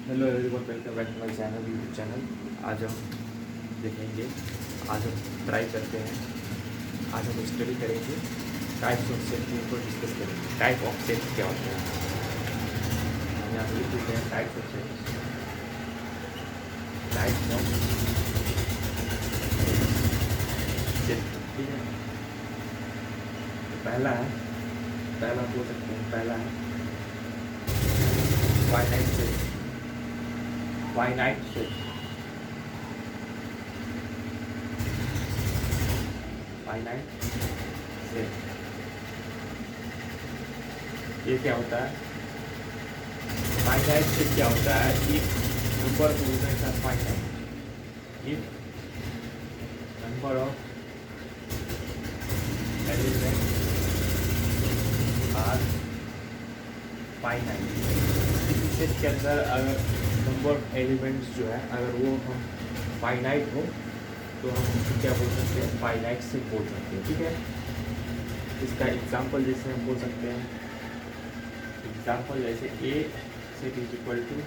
Hello everyone, welcome back to my channel, YouTube channel. आज हम देखेंगे, आज हम ट्राई करते हैं, आज हम स्टडी करेंगे टाइप्स ऑफ सेट के ऊपर डिस्कस करेंगे। टाइप ऑफ सेट क्या होते हैं, हम यहाँ पे लिख देते हैं types of set. Types of set, ठीक है। तो पहला बोल सकते हैं, पहला है finite set. Finite set, finite set, ये क्या होता है? फाइनाइट सेट क्या होता है? If number of elements are finite, if number of elements are finite. किसी सेट के अंदर अगर नंबर ऑफ एलिमेंट्स जो है, अगर वो हम फाइनाइट हो तो हम उसको क्या बोल सकते हैं? फाइनाइट सेट बोल सकते हैं, ठीक है। इसका एग्जांपल जैसे हम बोल सकते हैं, एग्जांपल जैसे ए सेट इज इक्वल टू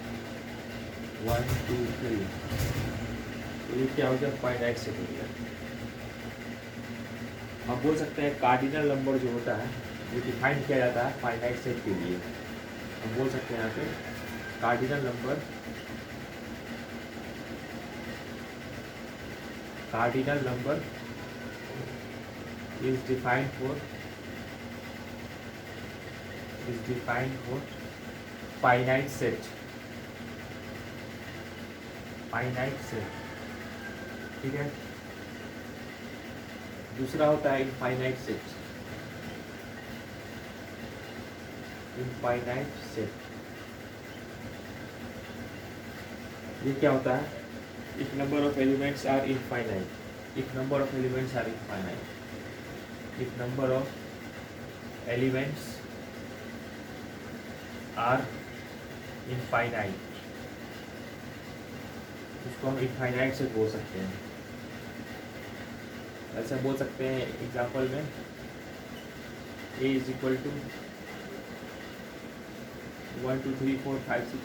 1 2 3, तो ये क्या हो गया? फाइनाइट सेट हो गया। हम बोल सकते हैं कार्डिनल नंबर जो होता है वो डिफाइन किया जाता है फाइनाइट सेट के लिए। हम बोल सकते हैं यहाँ पे cardinal number, cardinal number is defined for finite set, finite set, ठीक है। दूसरा होता है इनफाइनाइट सेट, इनफाइनाइट सेट, ये क्या होता है? If number of elements are infinite, if number of elements are infinite, if number of elements are infinite, उसको हम इनफाइनाइट से बोल सकते हैं। ऐसे बोल सकते हैं एग्जांपल में a is equal to 1 2 3 4 5 6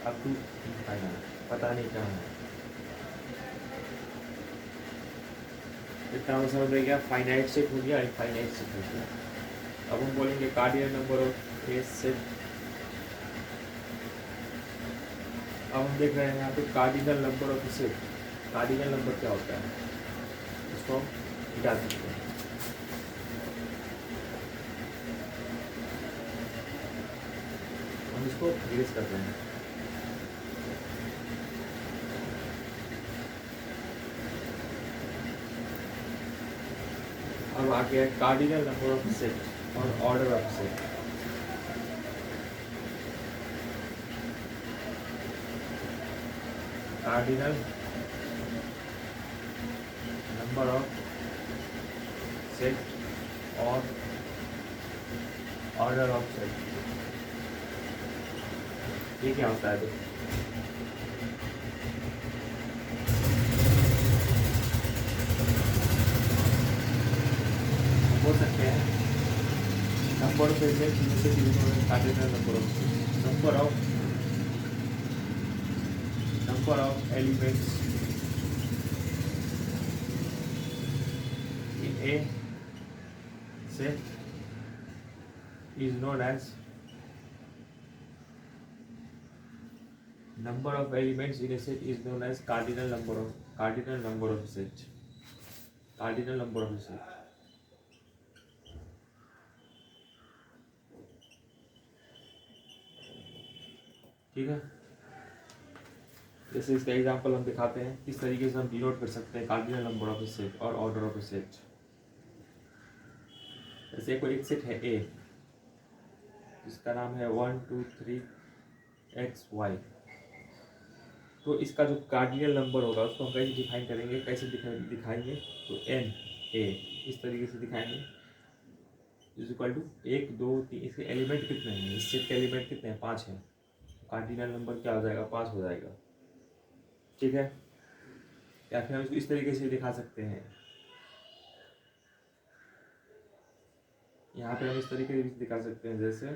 up to infinite, पता नहीं कहाँ है। इतना हम समझ में गया, फाइनाइट सेट हो गया, इनफाइनाइट सेट हो गया। अब हम बोलेंगे cardinal number of A set. अब हम देख रहे हैं यहाँ पे cardinal number of set. Cardinal number क्या होता है, इसको हम मिटा सकते हैं। हम इसको इरेज करते हैं। अब आ गया कार्डिनल नंबर ऑफ सेट और order of set. Cardinal number of set और ऑर्डर ऑफ सेट, ये क्या होता है? बोल सकते हैं number of elements, cardinal number of elements in a set is known as number of elements in a set is known as cardinal number of set, cardinal number of set, ठीक है। जैसे इसका एग्जांपल हम दिखाते हैं, किस तरीके से हम डिनोट कर सकते हैं कार्डिनल नंबर ऑफ सेट और ऑर्डर ऑफ सेट। जैसे कोई एक सेट है ए, जिसका नाम है 1 2 3 XY, तो इसका जो कार्डिनल नंबर होगा उसको हम कैसे डिफाइन करेंगे, कैसे दिखाएंगे? तो एन ए इस तरीके से दिखाएंगे, इज इक्वल टू 1 2 3। इसके एलिमेंट कितने हैं? इस सेट के एलिमेंट कितने हैं? 5 हैं। कार्डिनल नंबर क्या हो जाएगा? 5 हो जाएगा, ठीक है। या फिर हम इसको इस तरीके से दिखा सकते हैं, यहाँ पे हम इस तरीके से दिखा सकते हैं, जैसे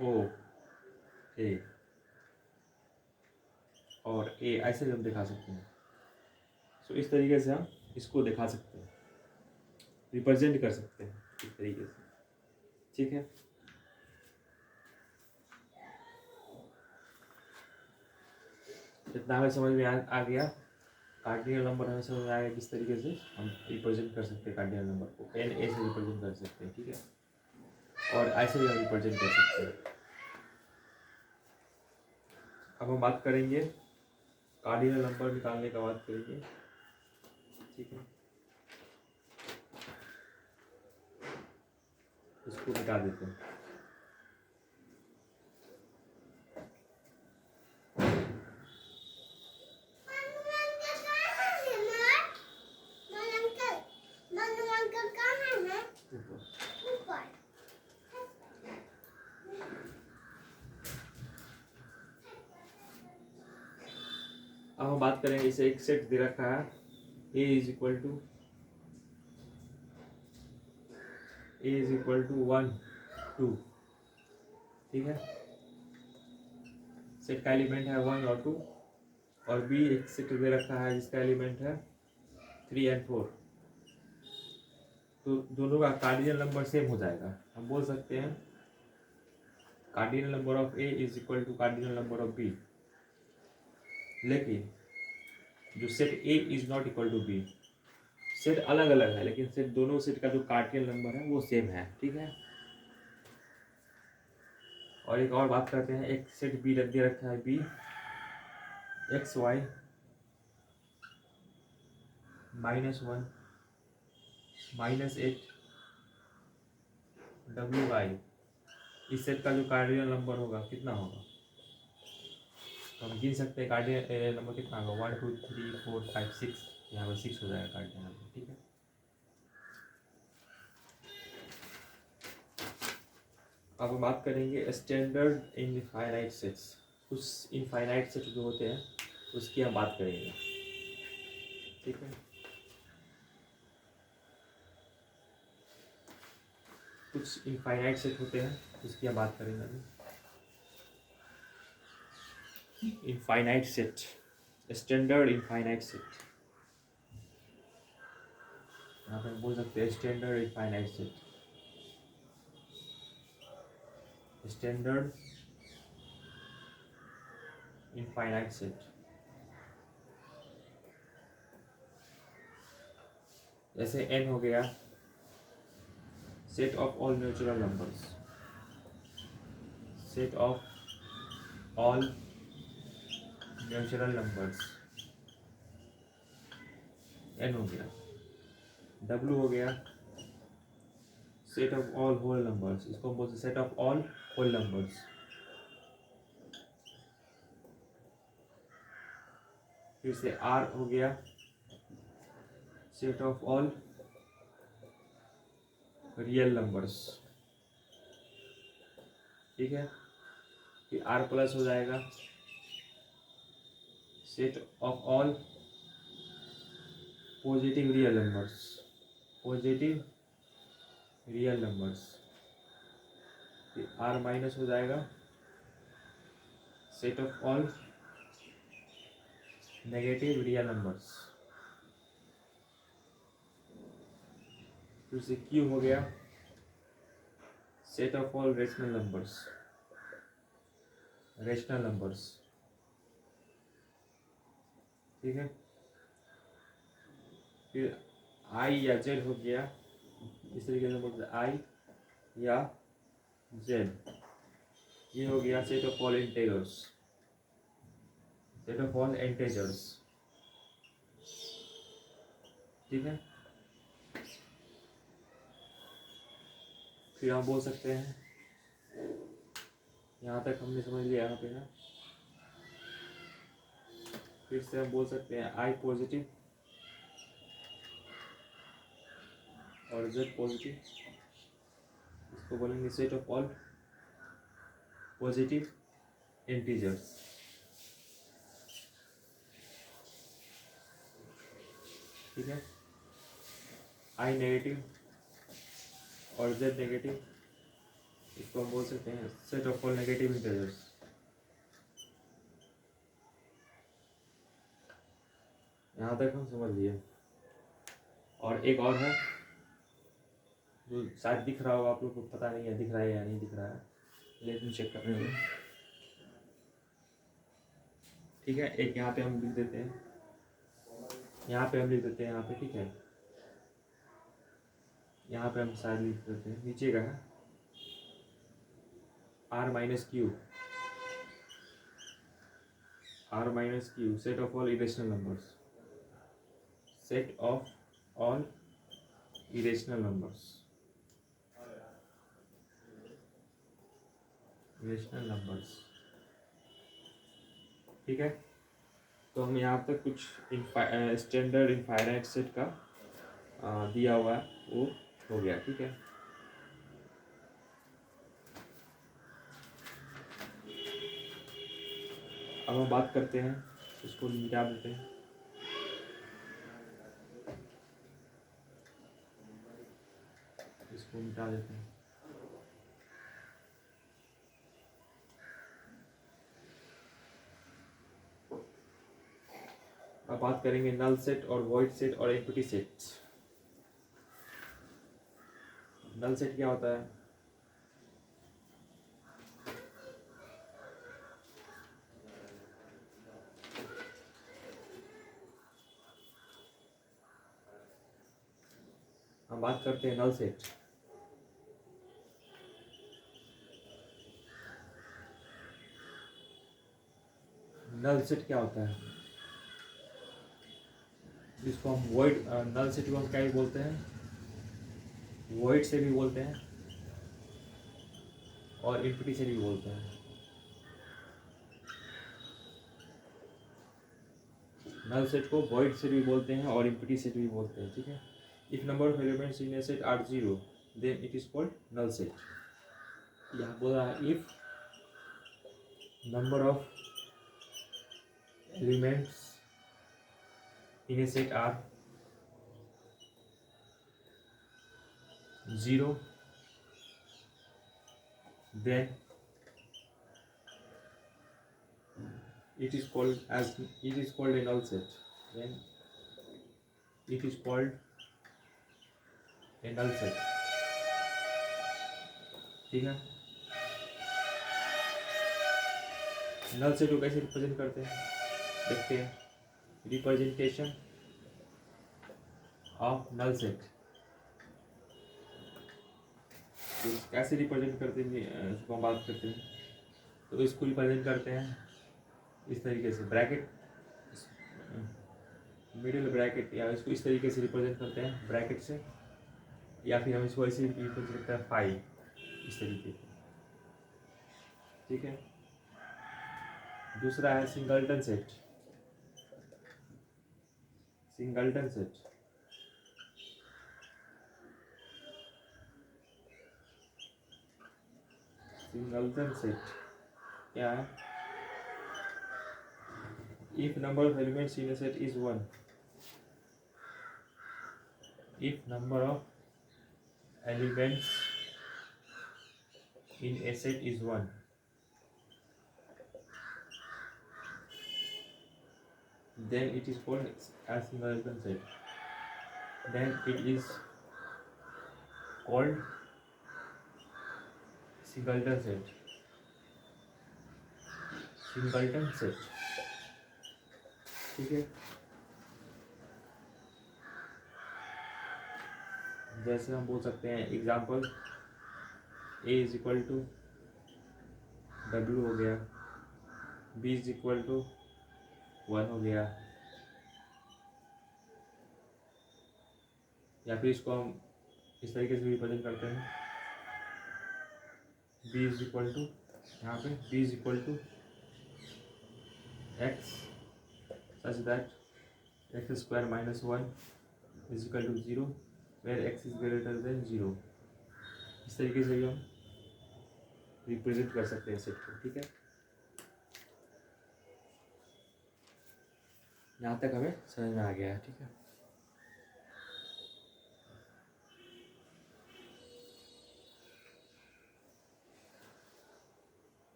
ओ ए और ए, ऐसे भी हम दिखा सकते हैं। सो इस तरीके से हम इसको दिखा सकते हैं, रिप्रेजेंट कर सकते हैं इस तरीके से, ठीक है। इतना हमें समझ में आ गया। कार्डिनल नंबर हमें समझ में आ गया किस तरीके से हम रिप्रेजेंट कर सकते हैं कार्डिनल नंबर को, एन ए से रिप्रेजेंट कर सकते हैं, ठीक है। और ऐसे भी हम रिप्रेजेंट कर सकते हैं। अब हम बात करेंगे कार्डिनल नंबर निकालने का बात करेंगे, ठीक है। इसको मिटा देते हैं। अब हम बात करेंगे, इसे एक सेट दे रखा है a इज इक्वल टू 1 2, ठीक है। सेट का एलिमेंट है 1 और 2, और b एक सेट दे रखा है जिसका एलिमेंट है 3 और 4। तो दोनों का कार्डिनल नंबर सेम हो जाएगा। हम बोल सकते हैं cardinal number of a is equal to cardinal number of b, लेकिन जो set a is not equal to b, set अलग अलग है लेकिन सेट दोनों सेट का जो कार्डिनल नंबर है वो सेम है, ठीक है। और एक और बात करते हैं, एक सेट बी रख दे रखा है, बी एक्स वाई -1 -8 डब्ल्यू वाई। इस सेट का जो कार्डिनल नंबर होगा कितना होगा, तो हम गिन सकते हैं कार्डिनल नंबर कितना होगा, 1 2 3 4 5 6, यहाँ पर 6 हो जाएगा कार्डिनल नंबर, ठीक है। अब हम बात करेंगे स्टैंडर्ड इनफाइनाइट सेट्स। कुछ इनफाइनाइट सेट जो होते हैं उसकी हम बात करेंगे, ठीक है। कुछ इनफाइनाइट सेट होते हैं उसकी हम बात करेंगे अभी। Infinite set, standard infinite set, यहाँ पर बोल सकते हैं standard infinite set. Standard infinite set जैसे n हो गया set of all natural numbers, set of all natural numbers n हो गया। w हो गया set of all whole numbers, इसको हम बोलते हैं set of all whole numbers. फिर से r हो गया set of all real numbers, ठीक है। फिर r प्लस हो जाएगा set of all positive real numbers, positive real numbers. फिर r माइनस हो जाएगा set of all negative real numbers. फिर से q हो गया set of all rational numbers, rational numbers, ठीक है। फिर i या z हो गया, इस तरीके से बोलते हैं i या z। ये हो गया set of all integers, set of all integers, ठीक है। फिर हम बोल सकते हैं, यहाँ तक हमने समझ लिया यहाँ पे ना। फिर से हम बोल सकते हैं i पॉजिटिव और z पॉजिटिव, इसको बोलेंगे set of all positive integers, ठीक है। i नेगेटिव और z नेगेटिव, इसको हम बोल सकते हैं set of all negative integers. यहाँ तक हम समझ लिए। और एक और है जो शायद दिख रहा होगा आप लोग को, पता नहीं है दिख रहा है या नहीं दिख रहा है, लेकिन चेक करने में। ठीक है, एक यहाँ पे हम लिख देते हैं, यहाँ पे हम लिख देते हैं यहाँ पे, ठीक है, यहाँ पे हम शायद लिख देते हैं, नीचे का है r minus Q set of all irrational numbers, set of all irrational numbers, irrational numbers. ठीक है, तो हम यहाँ तक कुछ स्टैंडर्ड इनफाइनाइट सेट का दिया हुआ है वो हो गया। ठीक है, अब हम बात करते हैं, इसको मिटा देते हैं, इसको मिटा देते हैं। अब बात करेंगे नल सेट और वॉइड सेट और एम्प्टी सेट। नल सेट क्या होता है? हम बात करते हैं नल सेट। नल सेट क्या होता है? जिसको हम वॉइड नल सेट को हम क्या भी बोलते हैं, वॉइड से भी बोलते हैं और एम्प्टी से भी बोलते हैं। नल सेट को वॉइड से भी बोलते हैं और एम्प्टी से भी बोलते हैं। ठीक है, if number of elements in a set are 0 then it is called null set. यहाँ बोला है if number of elements in a set are 0 then it is called a null set, then it is called a null set। ठीक है, null set को कैसे represent करते हैं देखते हैं। रिप्रेजेंटेशन ऑफ नल सेट तो कैसे रिप्रेजेंट करते हैं उसको हम बात करते हैं। तो इसको रिप्रेजेंट करते हैं इस तरीके से, ब्रैकेट, मिडिल ब्रैकेट, या इसको इस तरीके से रिप्रेजेंट करते हैं ब्रैकेट से, या फिर हम इसको ऐसे रिप्रेजेंट करते हैं फाइव, इस तरीके से। ठीक है, दूसरा है singleton set. Singleton set singleton set क्या है? If number of elements in a set is 1, if number of elements in a set is 1, then it is called as singleton set, then it is called singleton set, singleton set। ठीक है, जैसे हम बोल सकते हैं example a is equal to डब्ल्यू हो गया, b इज इक्वल टू 1 हो गया, या फिर इसको हम इस तरीके से रिप्रेजेंट करते हैं, b इज इक्वल टू, यहाँ पे b is equal to x such that x square minus 1 is equal to 0 where x is greater than 0। इस तरीके से भी हम रिप्रेजेंट कर सकते हैं सेट को। ठीक है, यहाँ तक हमें समझ में आ गया है। ठीक है,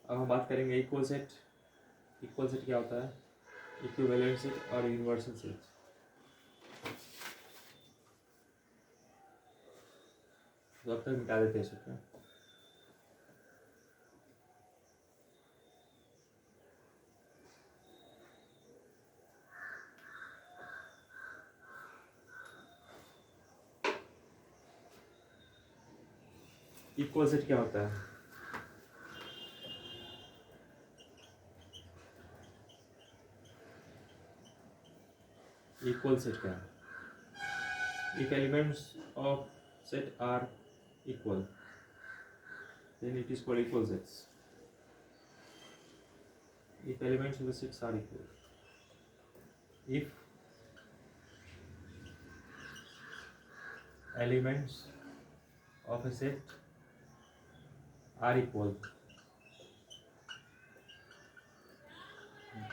अब हम बात करेंगे इक्वल सेट। इक्वल सेट क्या होता है? इक्विवेलेंट सेट और यूनिवर्सल सेट। तो अब तक मिटा देते हैं इसको। इक्वल सेट क्या होता है? इक्वल सेट क्या है? If elements of set are equal, then it is called equal sets. If elements of the sets are equal, if elements of a set are equal,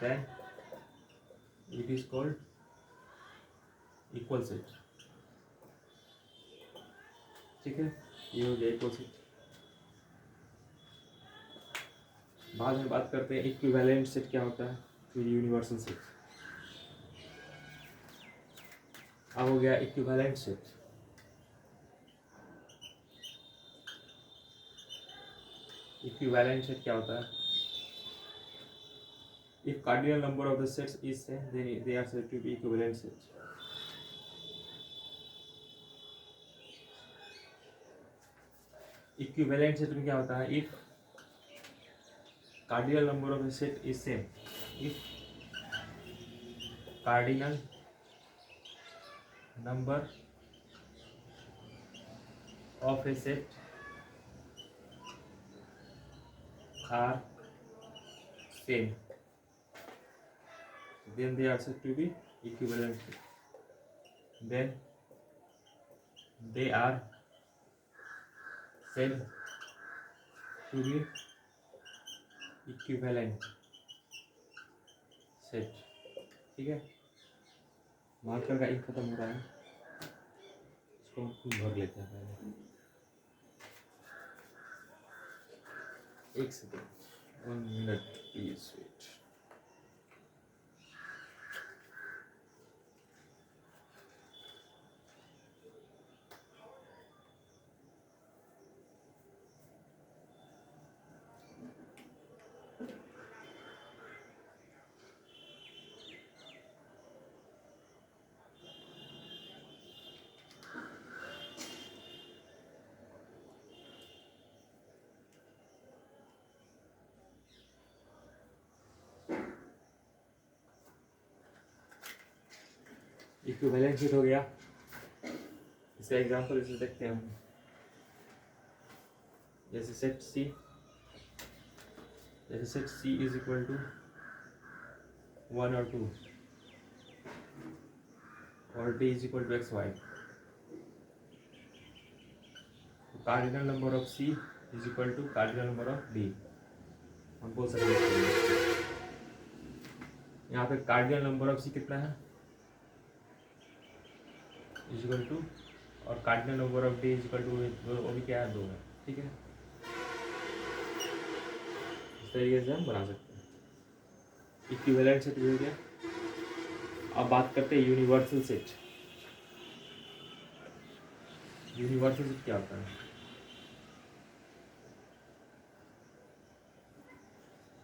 then it is called equal set. ठीक है, ये हो गया equal set. बाद में बात करते हैं इक्विवेलेंट सेट क्या होता है, फिर यूनिवर्सल सेट। अब हो गया इक्विवेलेंट सेट। इक्विवेलेंट सेट क्या होता है? If cardinal number of the sets is same, then they are said to be equivalent sets. Equivalent set में क्या होता है? If cardinal number of a set is same, if cardinal number of a set are same, then they are said to be equivalent set. Then they are said to be equivalent set. ठीक है, marker का ink खत्म हो रहा है, इसको हम खुद भर लेते हैं पहले। एक second, 1 minute please wait. Equivalent set हो गया। इसका एग्जांपल इसे देखते हैं हम। जैसे set C is equal to 1 और 2 और D is equal to XY। Cardinal number of C is equal to cardinal number of D। हम बोल सकते हैं यहाँ पे कार्डिनल नंबर ऑफ C कितना है, इज इक्वल टू, और cardinal number of D is equal to, वो भी क्या है, 2 है। ठीक है, इस तरीके से हम बना सकते हैं। इक्विवेलेंट सेट भी हो गया। अब बात करते हैं यूनिवर्सल सेट। यूनिवर्सल सेट क्या होता है?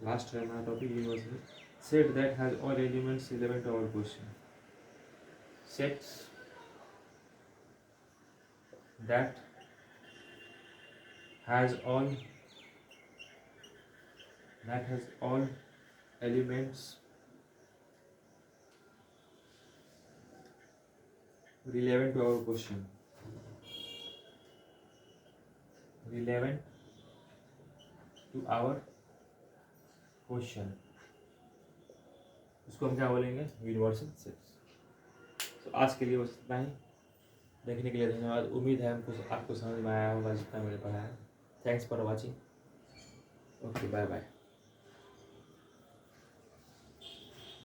लास्ट है हमारा topic universal set that has all elements relevant to our question. Sets that has all elements relevant to our question, उसको हम क्या बोलेंगे? Universal sets. तो आज के लिए बस इतना ही। देखने के लिए धन्यवाद। उम्मीद है आपको समझ में आया होगा जितना मैंने पढ़ाया है। Thanks for watching. Okay, bye bye.